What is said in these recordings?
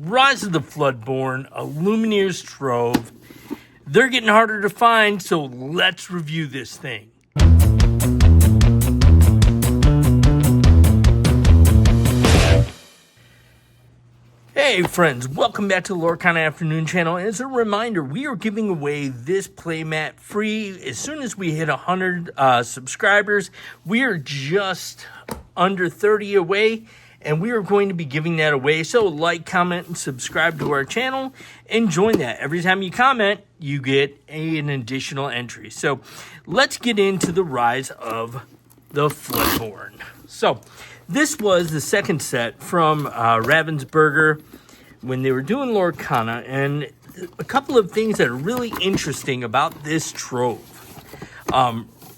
Rise of the Floodborn, Illumineer's Trove. They're getting harder to find, so let's review this thing. Hey friends, welcome back to the Lorcana Afternoon channel. And as a reminder, we are giving away this playmat free as soon as we hit 100 subscribers. We are just under 30 away, and we are going to be giving that away. So like, comment, and subscribe to our channel and join that. Every time you comment, you get an additional entry. So let's get into the Rise of the Floodborn. So this was the second set from Ravensburger when they were doing Lorcana, and a couple of things that are really interesting about this Trove.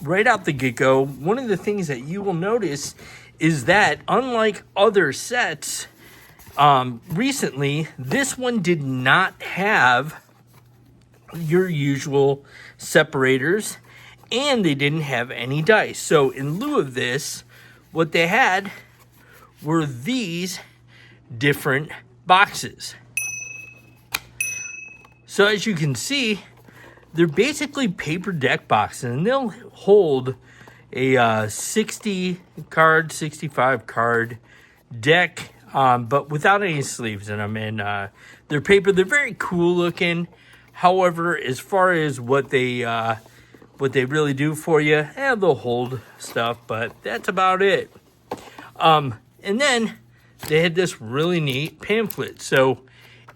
Right out the get-go, one of the things that you will notice is that unlike other sets, recently, this one did not have your usual separators, and they didn't have any dice. So in lieu of this, what they had were these different boxes. So as you can see, they're basically paper deck boxes, and they'll hold a 60 card, 65 card deck, but without any sleeves in them. And they're paper. They're very cool looking. However, as far as what they really do for you, they'll hold stuff, but that's about it. And then they had this really neat pamphlet. So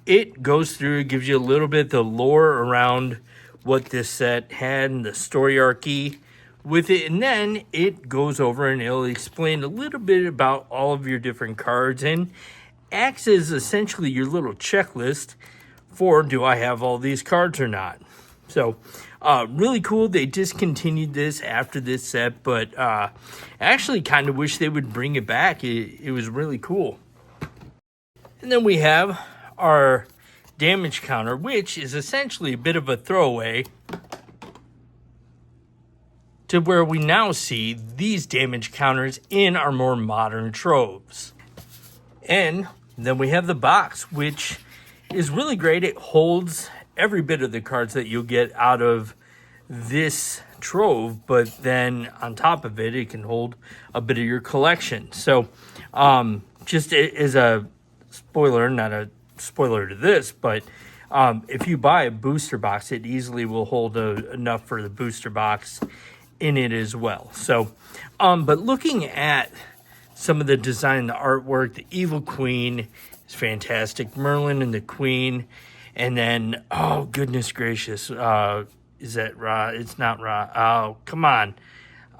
it goes through, it gives you a little bit of the lore around what this set had and the story arc with it. And then it goes over and it'll explain a little bit about all of your different cards and acts as essentially your little checklist for, do I have all these cards or not? So really cool. They discontinued this after this set, but I actually kind of wish they would bring it back. It was really cool. And then we have our damage counter, which is essentially a bit of a throwaway to where we now see these damage counters in our more modern Troves. And then we have the box, which is really great. It holds every bit of the cards that you'll get out of this Trove, but then on top of it, it can hold a bit of your collection. So just as a spoiler, not a spoiler to this, but if you buy a booster box, it easily will hold enough for the booster box in it as well. So but looking at some of the design, the artwork, the Evil Queen is fantastic. Merlin and the Queen. And then, oh, goodness gracious, is that Ra? It's not Ra. Oh, come on.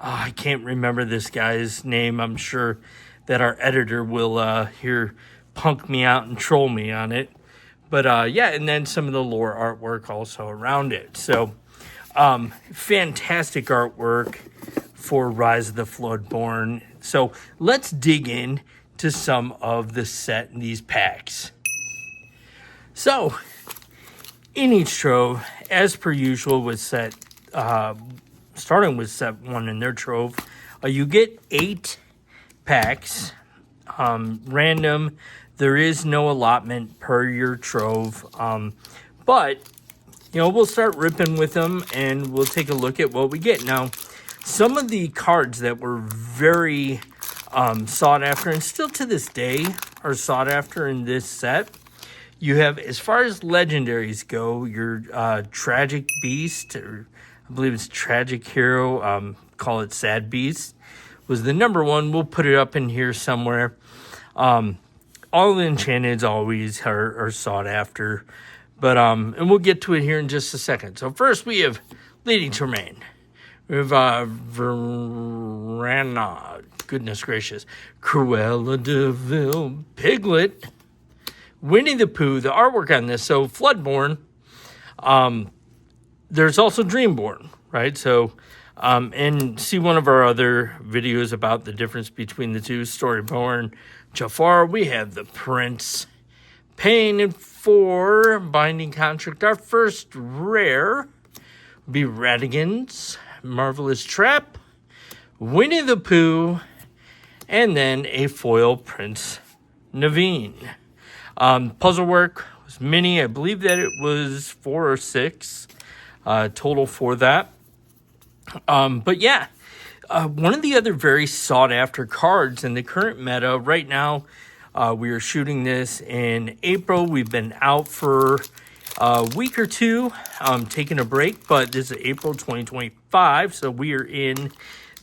Oh, I can't remember this guy's name. I'm sure that our editor will here punk me out and troll me on it. But yeah, and then some of the lore artwork also around it. So fantastic artwork for Rise of the Floodborn. So let's dig in to some of the set in these packs. So in each Trove, as per usual with set, starting with set 1 in their Trove, you get 8 packs, random. There is no allotment per your Trove, but, you know, we'll start ripping with them, and we'll take a look at what we get. Now, some of the cards that were very sought after, and still to this day are sought after in this set, you have, as far as legendaries go, your Tragic Beast, or I believe it's Tragic Hero, call it Sad Beast, was the number 1. We'll put it up in here somewhere. All the enchanteds always are sought after, but and we'll get to it here in just a second. So first we have Leading Terrain. We have Verana, goodness gracious, Cruella de Vil, Piglet, Winnie the Pooh. The artwork on this, so Floodborn, there's also Dreamborn, right? So, and see one of our other videos about the difference between the two, Storyborn, Jafar. We have the Prince, Pain and 4, Binding Contract. Our first rare would be Radigan's Marvelous Trap, Winnie the Pooh, and then a foil Prince Naveen. Puzzle work was mini. I believe that it was 4 or 6 total for that. But yeah, one of the other very sought after cards in the current meta right now, we are shooting this in April. We've been out for a week or two, taking a break, but this is April 2025. So we are in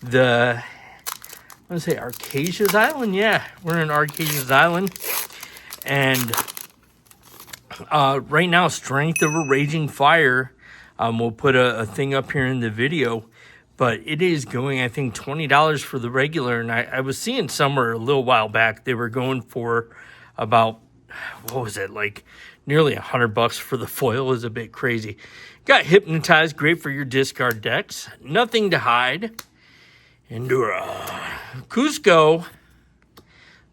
the, I want to say Arcasia's Island. Yeah, we're in Arcasia's Island. And right now, Strength of a Raging Fire. We'll put a thing up here in the video. But it is going, I think, $20 for the regular. And I was seeing somewhere a little while back, they were going for about, what was it, like nearly $100 for the foil. Is a bit crazy. Got Hypnotized, great for your discard decks. Nothing to Hide. Endura. Cusco.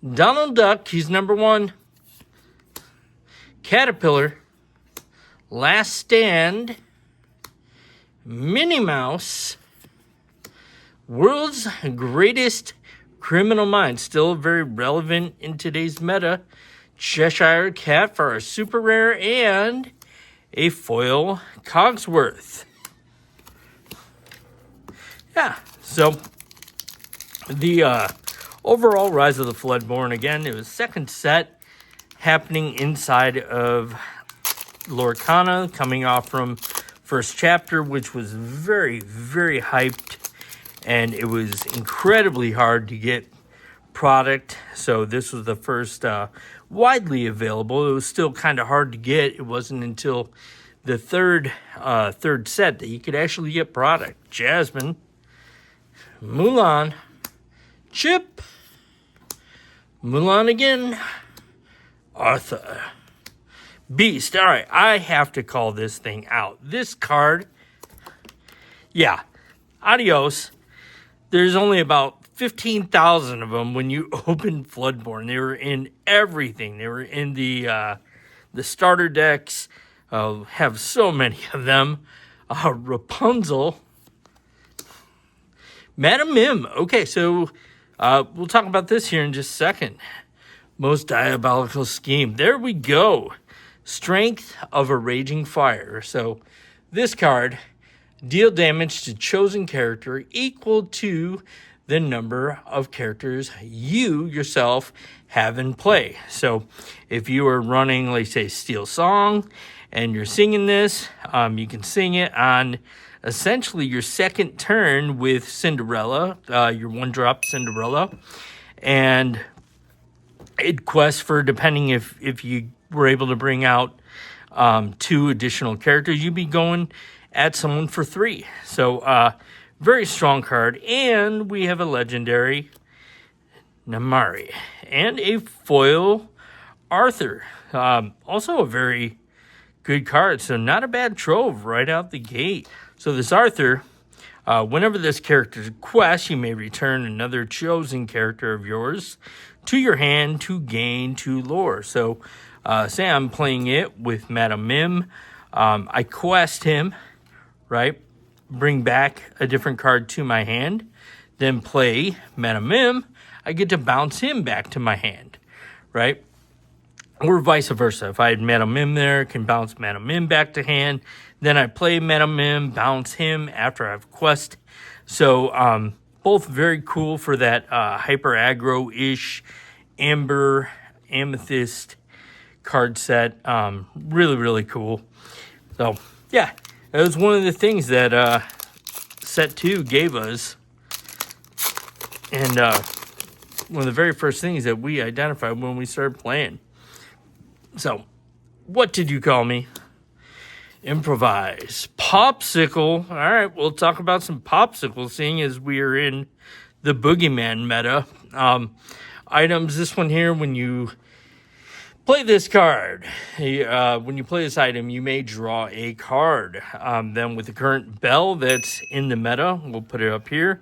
Donald Duck, he's number 1. Caterpillar. Last Stand. Minnie Mouse. World's Greatest Criminal Mind, still very relevant in today's meta. Cheshire Cat for our super rare, and a foil Cogsworth. Yeah, so the overall Rise of the Floodborn, again, it was second set happening inside of Lorcana, coming off from first chapter, which was very, very hyped. And it was incredibly hard to get product. So this was the first widely available. It was still kind of hard to get. It wasn't until the third set that you could actually get product. Jasmine, Mulan, Chip, Mulan again, Arthur, Beast. All right, I have to call this thing out. This card, yeah, adios. There's only about 15,000 of them when you open Floodborn. They were in everything. They were in the starter decks. Have so many of them. Rapunzel. Madam Mim. Okay, so we'll talk about this here in just a second. Most Diabolical Scheme. There we go. Strength of a Raging Fire. So this card, deal damage to chosen character equal to the number of characters you yourself have in play. So if you are running, like say, Steel Song, and you're singing this, you can sing it on essentially your second turn with Cinderella, your 1-drop Cinderella. And it quests for, depending if you were able to bring out 2 additional characters, you'd be going at someone for 3. So, very strong card. And we have a legendary Namari. And a foil Arthur. Also a very good card. So, not a bad Trove right out the gate. So, this Arthur, whenever this character quests, you may return another chosen character of yours to your hand to gain 2 lore. So, say I'm playing it with Madam Mim. I quest him. Right? Bring back a different card to my hand. Then play Madam Mim. I get to bounce him back to my hand. Right? Or vice versa. If I had Madam Mim there, can bounce Madam Mim back to hand. Then I play Madam Mim, bounce him after I've quest. So, both very cool for that hyper aggro-ish amber amethyst card set. Really, really cool. So, yeah. That was one of the things that set 2 gave us. And one of the very first things that we identified when we started playing. So, what did you call me? Improvise. Popsicle. All right, we'll talk about some popsicle, seeing as we are in the Boogeyman meta. Items, this one here, when you play this card, when you play this item, you may draw a card. Then with the current Belle that's in the meta, we'll put it up here.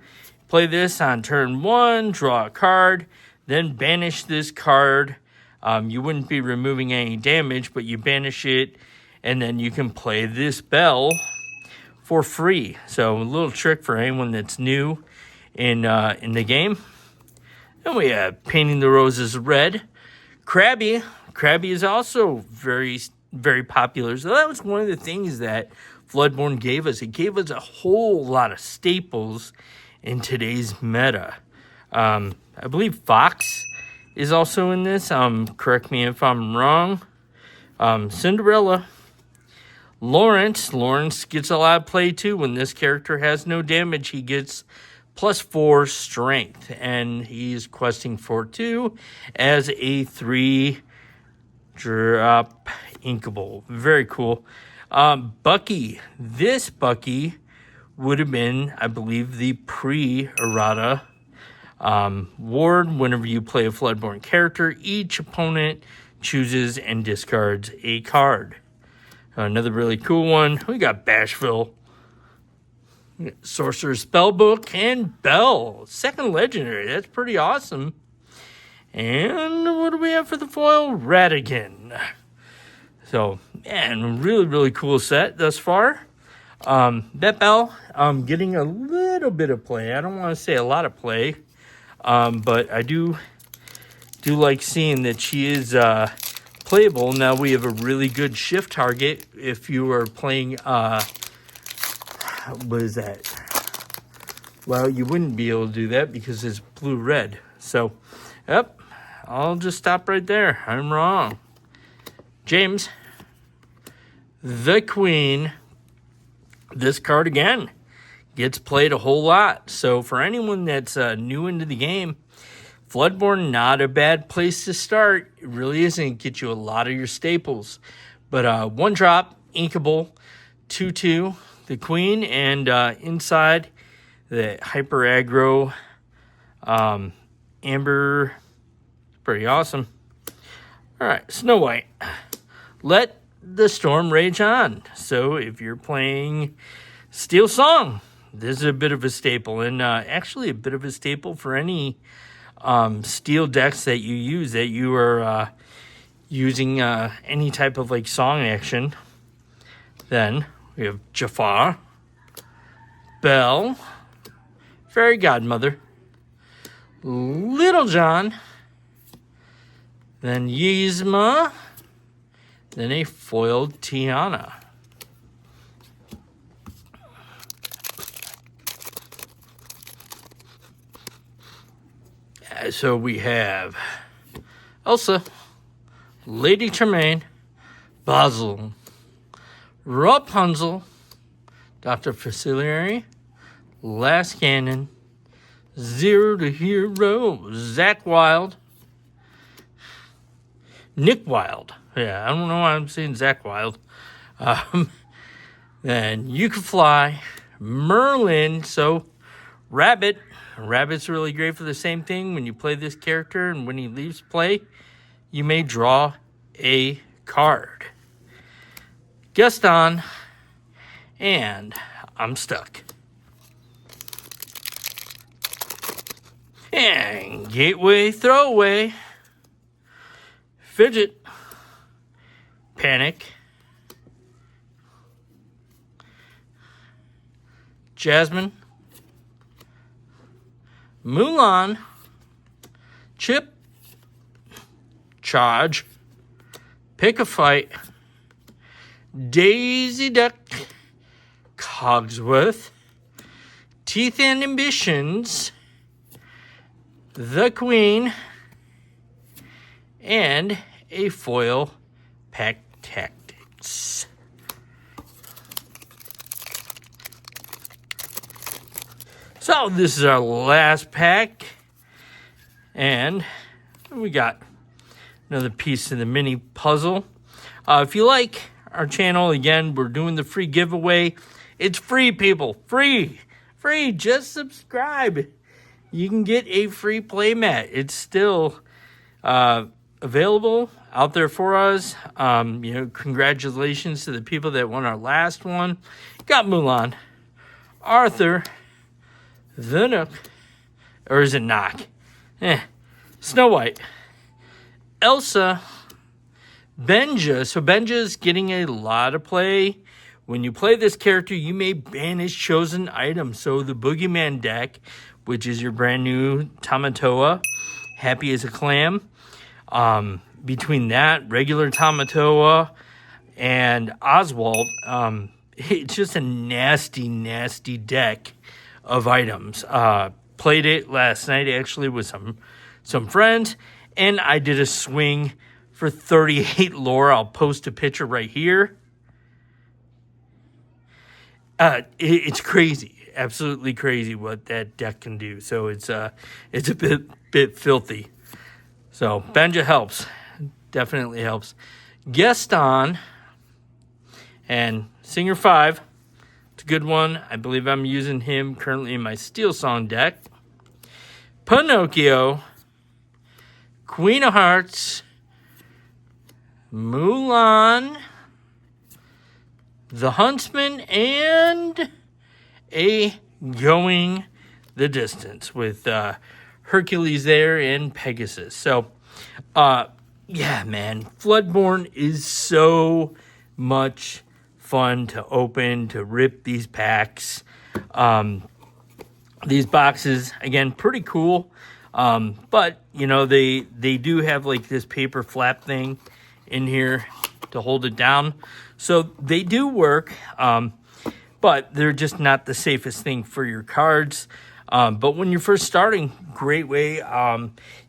Play this on turn 1, draw a card, then banish this card. You wouldn't be removing any damage, but you banish it, and then you can play this Belle for free. So a little trick for anyone that's new in the game. Then we have Painting the Roses Red. Krabby, Krabby is also very, very popular. So that was one of the things that Floodborn gave us. It gave us a whole lot of staples in today's meta. I believe Fox is also in this. Correct me if I'm wrong. Cinderella. Lawrence gets a lot of play too. When this character has no damage, he gets +4 strength, and he's questing for 2 as a 3-drop inkable. Very cool. Bucky. This Bucky would have been, I believe, the pre-errata ward. Whenever you play a Floodborn character, each opponent chooses and discards a card. Another really cool one. We got Bashville, Sorcerer's Spellbook, and Belle. Second legendary. That's pretty awesome. And what do we have for the foil? Ratigan. So, man, really, really cool set thus far. That Belle, getting a little bit of play. I don't want to say a lot of play, but I do like seeing that she is playable. Now we have a really good shift target if you are playing, what is that? Well, you wouldn't be able to do that because it's blue-red. So, yep, I'll just stop right there. I'm wrong. James, the Queen. This card, again, gets played a whole lot. So for anyone that's new into the game, Floodborn, not a bad place to start. It really isn't. Get you a lot of your staples. But 1-drop, inkable, 2/2, the Queen, and inside the hyper aggro amber. Pretty awesome. All right, Snow White. Let the storm rage on. So if you're playing Steel Song, this is a bit of a staple, and actually a bit of a staple for any steel decks that you use, that you are using any type of like song action. Then we have Jafar, Belle, Fairy Godmother, Little John, then Yzma, then a foiled Tiana. So we have Elsa, Lady Tremaine, Basil, Rapunzel, Dr. Faciliary, Last Cannon, Zero to Hero, Zach Wilde, Nick Wilde. Yeah, I don't know why I'm saying Zach Wilde. Then You Can Fly, Merlin, so Rabbit. Rabbit's really great for the same thing. When you play this character and when he leaves play, you may draw a card. Gaston, and I'm stuck. And Gateway Throwaway, Fidget, Panic, Jasmine, Mulan, Chip, Charge, Pick a Fight, Daisy Duck, Cogsworth, Teeth and Ambitions, the Queen, and a foil Pack Tactics. So this is our last pack, and we got another piece of the mini puzzle. If you like our channel, again, we're doing the free giveaway. It's free, people, free, just subscribe. You can get a free playmat. It's still available out there for us. Congratulations to the people that won our last one. Got Mulan, Arthur, the Nook, or is it Knock? Snow White, Elsa, Benja. So Benja's getting a lot of play. When you play this character, you may banish chosen items. So the Boogeyman deck, which is your brand new Tamatoa, Happy as a Clam, between that, regular Tamatoa, and Oswald, it's just a nasty, nasty deck of items. Played it last night, actually, with some friends, and I did a swing for 38 lore. I'll post a picture right here. It's crazy, absolutely crazy what that deck can do. So it's a bit filthy. So Benja helps, definitely helps. Gaston and Singer 5, it's a good one. I believe I'm using him currently in my Steel Song deck. Pinocchio, Queen of Hearts, Mulan, the Huntsman, and a Going the Distance with Hercules there and Pegasus. So, yeah, man, Floodborn is so much fun to open, to rip these packs. These boxes, again, pretty cool. But, you know, they do have like this paper flap thing in here to hold it down. So they do work, but they're just not the safest thing for your cards. But when you're first starting, great way.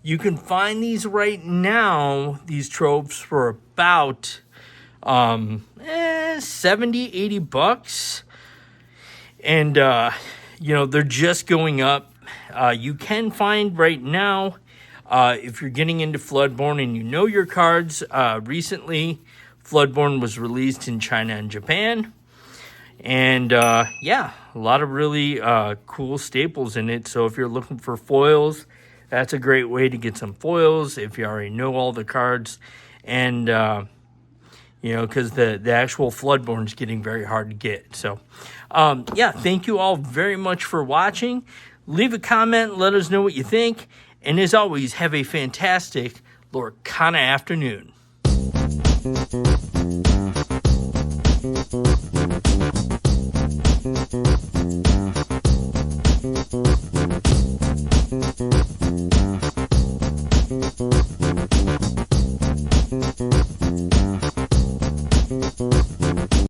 You can find these right now, these Troves, for about 70, 80 bucks. And, you know, they're just going up. You can find right now, if you're getting into Floodborn and you know your cards, recently Floodborn was released in China and Japan. And, yeah, a lot of really cool staples in it. So if you're looking for foils, that's a great way to get some foils if you already know all the cards. And, you know, because the actual Floodborn is getting very hard to get. So, yeah, thank you all very much for watching. Leave a comment, let us know what you think. And as always, have a fantastic Lorcana afternoon.